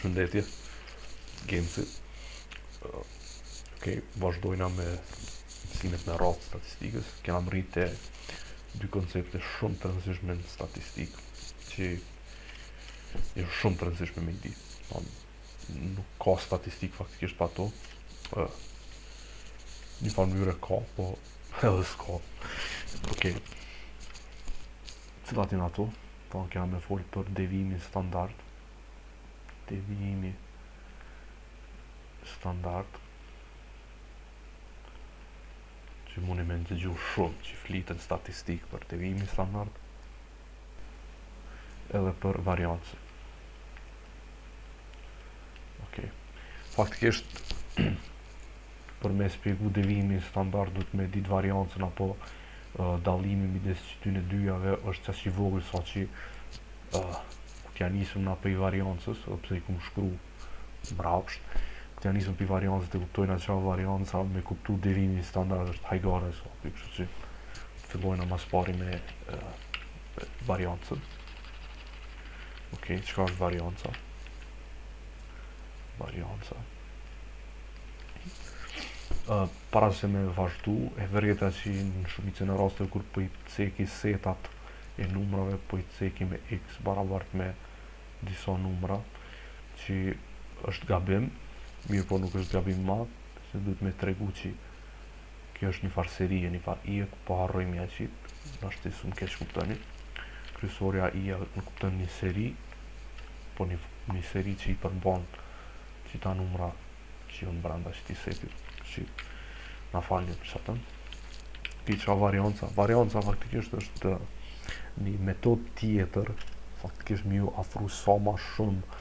Përshëndetje, Genci. Okej, vazhdojna me mësimet me radhë statistikës. Kena mrite dy koncepte shumë të rëndësishme në statistikë, që janë shumë të rëndësishme me i di. Nuk ka statistikë faktikisht pa to. Një farë mënyre ka, po edhe s'ka. Okej. Cilat janë ato? Kena me folë për devijimin standard. Devijimi standard që mundi me ndëgju shumë që flitën statistikë për devijimin standard edhe për variancë. Okej. Faktikisht për me spjegu devijimin standard duhet me ditë variancën apo dallimi midis këtyre dyjave është qaq i vogël sa që t'ja nisëm na për i variancës, pëse i kum shkru mrapsht, t'ja nisëm për i variancës të kuptojna qa varianca me kuptu devimin standard është hajgare so, kështu që fillojna mas pari me variancën. Okej, çka është varianca? Varianca. Para se me vazhdu, e vërjeta që në shumicën e raste kur po i ceki setat e numrave, po i ceki me x barabart me disa numra, që është gabim, mirë po nuk është gabim madh, se duhet me tregu që kjo është një farë serie, një farë i, po harrojmë ja qit, nashti su më keq kuptoni. Kryesorja i nuk kupton një seri, po një seri që i përmban qita numra që janë brenda qëtij setit, që na falni për çatën. Qa varianca? Varianca faktikisht është një metodë tjetër, faktikisht më ju afru sa ma shumë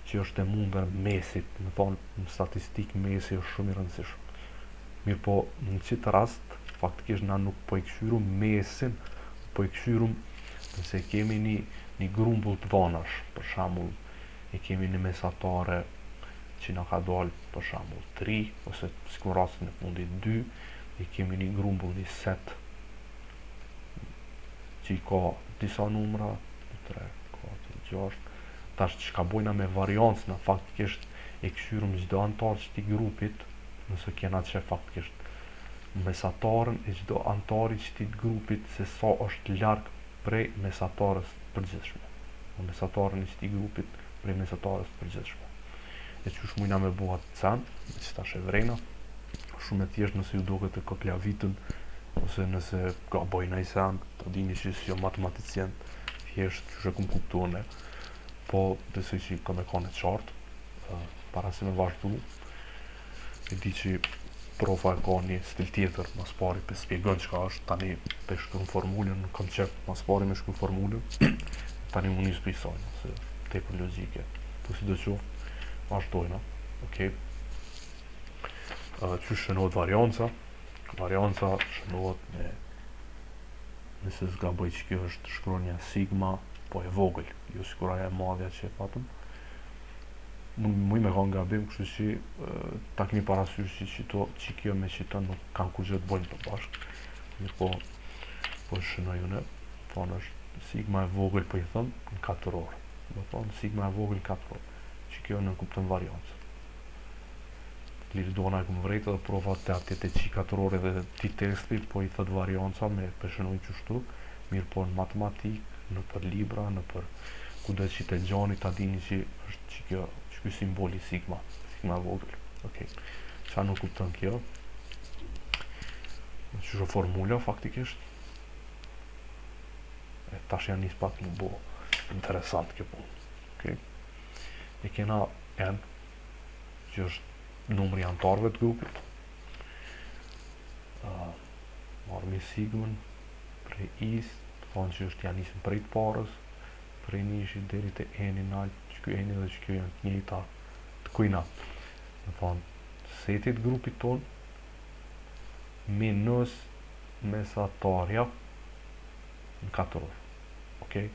që është e mundër mesit, më thonë në statistikë mesi është shumë i rëndësishëm. Mirë po, në qitë rast, faktikisht na nuk po i këshyrum mesin, po i këshyrum nëse kemi një grumbull të vanash, për shembull, e kemi një mesatare që na ka dalë për shembull 3, ose sikur rastin e fundit 2, e kemi një grumbull, një set që i ka disa numra, 3, 4, 6, tash që ka bojna me variancën, faktikisht e këshyrum çdo antar që ti grupit, nëse kena që faktikisht mesatarën e çdo antari që ti grupit se sa është larg prej mesatarës përgjithshme. Mesatarën e qëtij grupit prej mesatarës përgjithshme. E qysh mujna me buhat cen, që tash e vrejna, shumë e thjesht nëse ju duket të kopjavitën, ose nëse ka bojna i sen, të dini që si jo matematicien, thjesht që kum kuptuane, po besoj që ka me kone qartë, para se me vazhdu, e di që profa e ka një stil tjetër, mas pari për spjegon qka është, tani për shkru në formulën, në koncept, mas pari me shkru formulën, tani më njës për i sajnë, se te për logike, po si do që, vazhdojna, okej. Që shënohet varianca? Varianca shënohet me, nëse zgaboj që kjo është shkronja sigma, po e vogël, jo sikuraja e madhja që e patëm. Muj me kanë gabim, kështu që ta kemi parasysh që kjo me qita nuk kanë kur gjë të bojnë të bashkë. Mirë po shënojune, thonë është sigma e vogël, po i thëmë, në 4 orë. Do thonë sigma e vogël 4 orë, që kjo në kuptën variancë. Lirdona e këmë vrejtë dhe provat të atjet e qi 4 orë dhe ti testi, po i thët varianca me përshënojnë qështu, mirë po në matematikë, në për libra, në për ku do që të gjani ta dini që është që kjo simboli sigma vogël. Okej. Qa nuk kupton kjo? Që shë formula faktikisht? Tash janë njës pak më bo interesant kjo punë. Okej. E kena n, që është numri antarëve të grupit. Marmi sigmën prej is, thonë që është janë njësën prej të parës, prej njëshit deri të eni nalë, që kjo eni dhe që kjo janë të njëta të kujna. Në thonë, setit grupit tonë, minus mesatarja në 4 orë. Okej?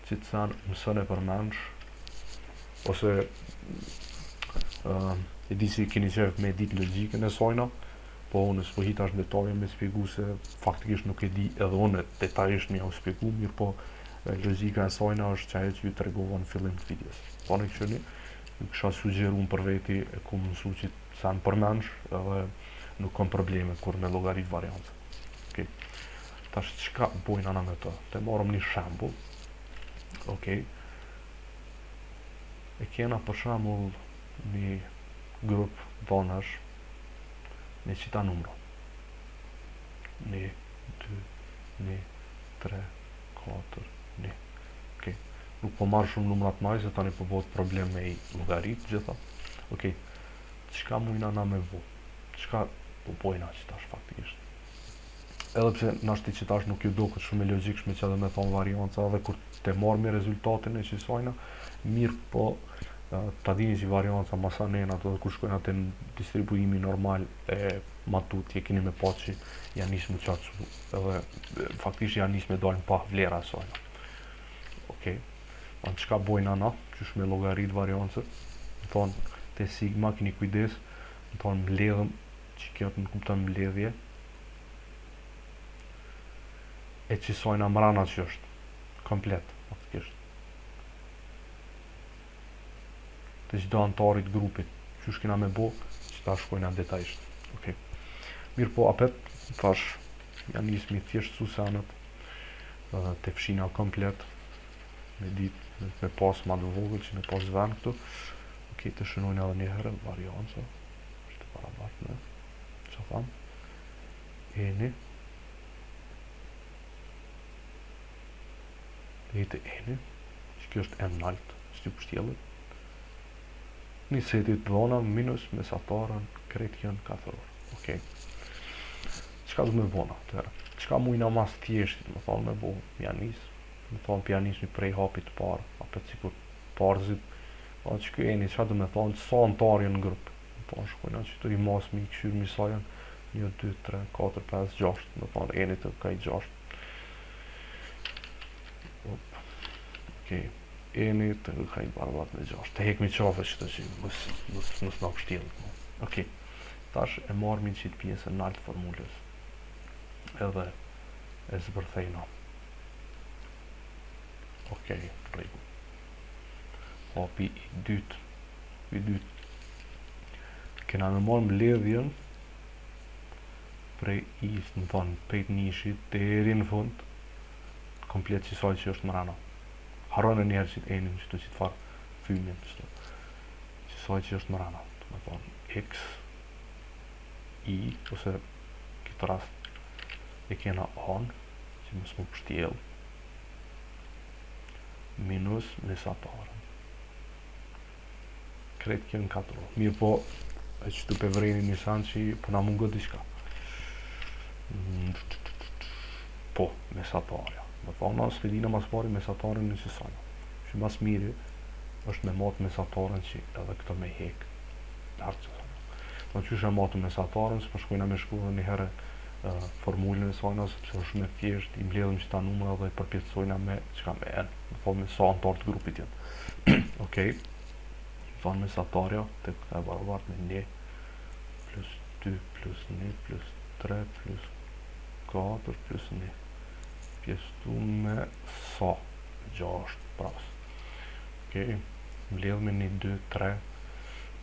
Që të sanë mësën e përmensh, ose e di që i keni qef me ditë logikën e sajna, po unë s'po hitash në detaje me spjegu se faktikisht nuk e di edhe unë detajisht me jau spjegu, mirë po logjika e sajna është qaje që ju të regova në fillim të videos. Po në këshëni, ju kisha sugjeru për veti e ku mësu që sa në përmensh edhe nuk kom probleme kur me llogarit variancë. Okay. Tash çka bojnë ana me të? Të marrëm një shembull. Okay. E kena për shembull një grup vonash me qita numra. 1, 2, 1, 3, 4, 1. Okay. Nuk po marrë shumë numrat maj, se tani po bëhet problem me i llogarit gjitha. Okay. Çka mujna na me vu? Çka po bojna që tash faktikisht? Edhe pse nashti që tash nuk ju duket shumë e logjikshme që edhe me thonë varianca edhe kur te marrë rezultatin e qisojna, mirë po ta dini që varianca masanena edhe kur shkojnë atë në distribuimi normal e matutje keni me pa që janë nisë më qacu edhe faktisht janë nisë me dalën pa vlera e sajna. Okej. Anë qka bojna na, qysh me llogarit variancët, më thonë te sigma keni kujdes, më thonë mbledhëm që kjo të në kuptën mbledhje e qisojna mrana që është komplet, faktikisht. Të çdo antarit grupit, qysh kena me bo, që ta shkojna detajisht. Okay. Mirë po, apet, thash, janë nisë mi thjesht susanët, të fshina komplet, me ditë, me pas ma të vogël, që me pas ven këtu. Ok, të shënojnë edhe një herë, varianca, është parabat me, që tham, eni, dhe jetë eni, që kjo është n nalt, që t'ju pështjellit, një setit vona minus mesatarën kretë janë 4 orë. Okay. Qka du me vona të herë? Qka mujna mas thjeshtit, më thonë me bo pianis, më thonë pianis një prej hapit parë, apet si kur parzit, që kjo eni, qka du me thonë, sa antarje në grupë, më thonë shkojna që të i mas mi këshyrë misajen, 1, 2, 3, 4, 5, 6, më thonë eni të ka i 6. Okay. Eni të ka i barabat me 6. Të hek mi qafe që të që mësë nga pështjellit. Ok. Tash e marmin qitë pjesën në altë formulës. Edhe e zbërthejna. Ok, regu. Hapi i dytë. Kena me marrë mbledhjen prej isë, më thonë, pejt nishit, deri në fund, komplet qisaj që është mrena. Harone njerë që t'enin që të farë fymin që qisaj që është mrena. Me thonë, x, i, ose këtë rast e kena anë, që mësë më pështjel, minus mesatarën. Kretë kjo në 4 orë. Mirë po, e që të pëvrejni një sanë që po na mungët diçka. Po, mesatarja. Më thonë, së lidina mas pari mesatarën në qësana. Që mas miri është me matë mesatarën që edhe këto me hek. Lartë qësana. Në që shë matë mesatarën, së përshkojna me shku dhe një herë formulën e sajna, sepse është me thjesht, i mbledhëm që ta numra dhe i përpjetsojna me qka me n. Më thonë me sa antarë të grupit jetë. Okej. Më thonë mesatarja, të këta e barabat me 1, plus 2, plus 1, plus 3, plus 4, plus 1. Pjestu me sa 6 pras. Ok, mbledh me 1, 2, 3,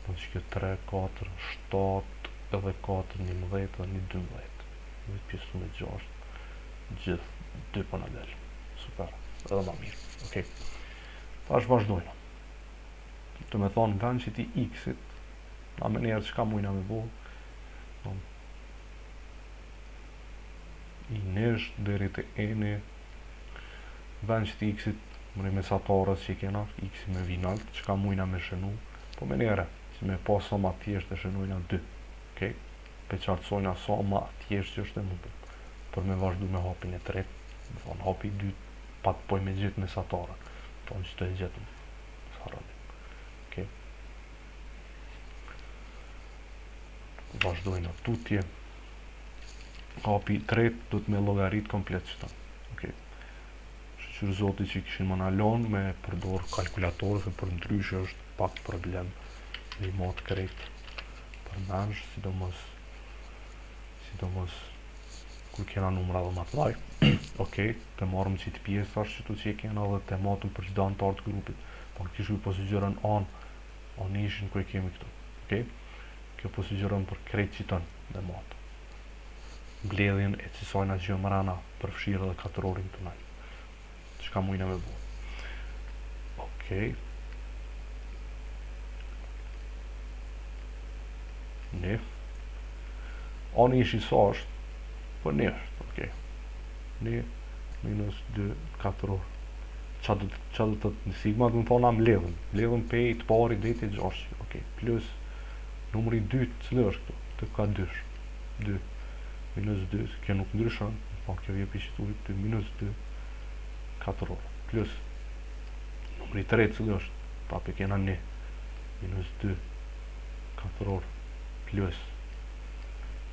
në që kjo 3, 4, 7, edhe 4, 11, edhe 1, 12. Dhe pjestu me 6, gjithë 2 për në delë. Super, edhe ma mirë. Ok, ta është vazhdojnë. Të me thonë vend që ti x-it, na me njerë që ka mujna me bo, i nesh dheri të eni vend që ti x-it më në mesatarës që i kena x-i me vinalt që ka mujna me shënu po me nere që me pa sa ma thjesht e shënujna 2 okay? Pe qartësojna sa ma thjesht që është e mundur për me vazhdu me hapin e tret më thonë hapi 2 pa të poj me gjithë mesatarën thonë që të e gjithëm okay? Vazhdojna tutje hapi 3 do të me llogarit komplet qëta. Okay. Shqyr zoti që kishin më nalon me përdor kalkulatorë, se për ndryshe është pak problem me i matë krejt për mensh, sidomos kur kena numra dhe matë laj. Ok, të marrëm qitë pjesë tash që të që kena dhe të matëm për qda antarë të grupit. Po në kishë po sugjerën anë o nishin ku e kemi këtu. Okay? Kjo po sugjeron për krejt qiton dhe matë. Mbledhjen e cisojna që mrana përfshirë dhe katërorin të naj. Çka mujna me bu. Okej. Ne. O nishi sa është? Po ne është, okej. Ne minus 2 katëror. Qa do të në sigma dhe më thona mbledhën. Mbledhën pe i të pari dhe i të gjashtë. Okej. Plus numri 2 cilë është këtu? Të ka 2 minus 2, kjo nuk ndryshon, po kjo vje pishiturit, 2 minus 2 katëror, plus numri 3 cilë është, pape kena ne, minus 2 katëror, plus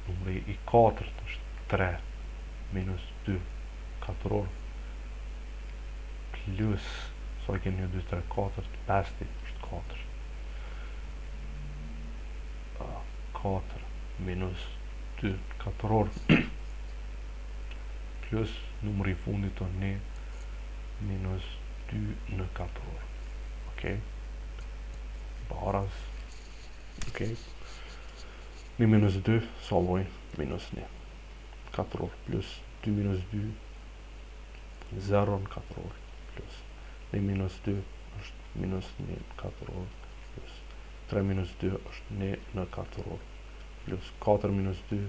numri i 4 është 3 minus 2 katëror, plus sa kemi 2, 3, 4, 5 është 4 4 minus 2 katëror plus numri i fundit të ne minus 2 në katëror. Okej. Baras. Okej. Një minus 2 sa vojnë minus 1 katëror plus 2 minus 2 0 në katëror plus 1 minus 2 është minus 1 katëror plus 3 minus 2 është 1 në katëror plus 4 minus 2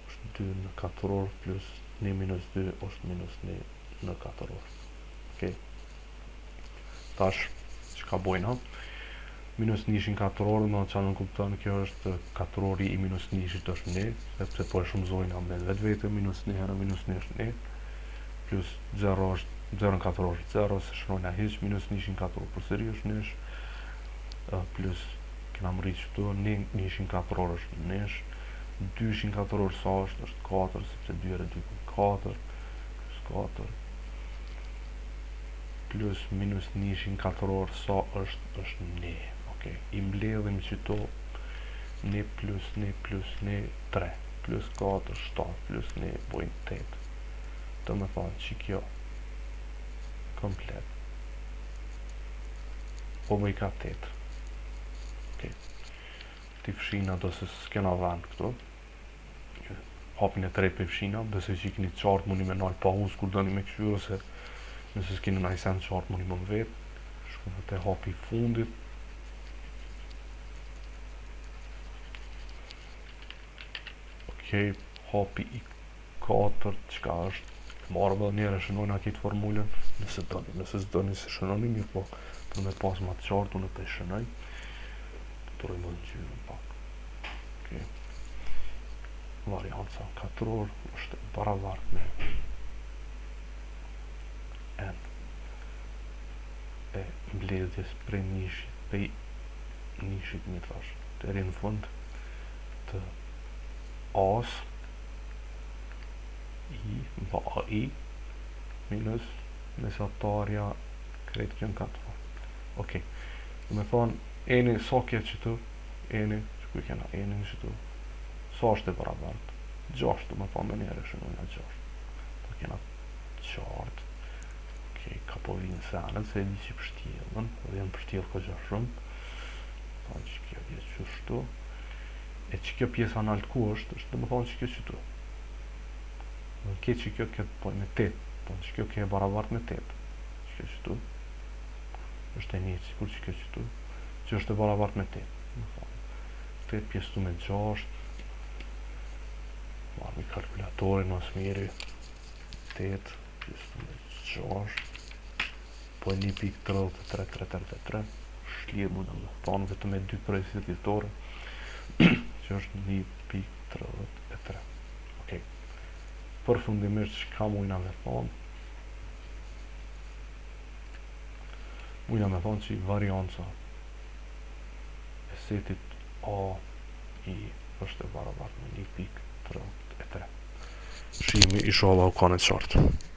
është 2 në katëror plus 1 minus 2 është minus 1 në katëror. Okej. Tash, që ka bojna? Minus 1 katëror, në që në kupton, kjo është katërori i minus 1 është 1, sepse po e shumëzojna me vetë vete, minus 1 herë minus 1 është 1, plus 0 është 0 në katëror është 0, se shërojna hiq, minus 1 katëror për sëri është 1, plus kena më rritë që tu, 1 katëror është 1, 2 katëror sa është 4, sepse 2 herë 2 për 4, plus 4, plus minus 1 katëror sa është 1. Okay. I mbledhim që to 1 plus 1 plus 1 3 plus 4 7 plus 1 bojnë 8. Të me thonë që kjo komplet po më i ka 8. Okay. Ti fshina do se s'kena vend këtu, hapin e 3 për fshina, dhe se që i kini qartë mundi me nalë pa hus kur do një me këshyrë, se nëse s'kini në ajsen qartë mundi më vetë, shku të hapi fundit. Okej, hapi i 4, qka është, marrë dhe njëre shënojnë akitë formulën, nëse s'doni se shënojnë mirë, po për me pas ma të qartë, unë të shënoj, të rojmë në gjyrë në pak. Okej. Varianca katëror është baravart me n e mbledhjes prej nishit një thash deri në fund të as i minus mesatarja krejt kjo në katëror. Okej. Dhe me thonë eni sa kje qëtu, eni që ku i kena eni që tu sa është e baravart 6, të me thonë me njëre shënojna 6 të kena qartë. Okej, ka po vinë senet se e di që pështjelën dhe jenë pështjelë ko gjë shumë, thonë që kjo vjetë që shtu e që kjo pjesa në altë ku është dhe me thonë që kjo qëtu dhe ke që kjo këtë poj me 8, thonë që kjo ke e baravart me 8 që kjo qëtu është e një cikur që kjo qëtu që është e baravart me 8 me thonë 8 pjesë tu me 6 marrë me kalkulatorin nësë miri 8 pjesë tu me 6 po e 1.33 shlirë mu në thonë vetëm e 2 prejësit ditore që është 1.33. Okej. Përfundimisht që ka mujna me thonë? Mujna me thonë që i varianca e setit A i është e baravart me 1.33. Shimi i shola u kanë të qartë.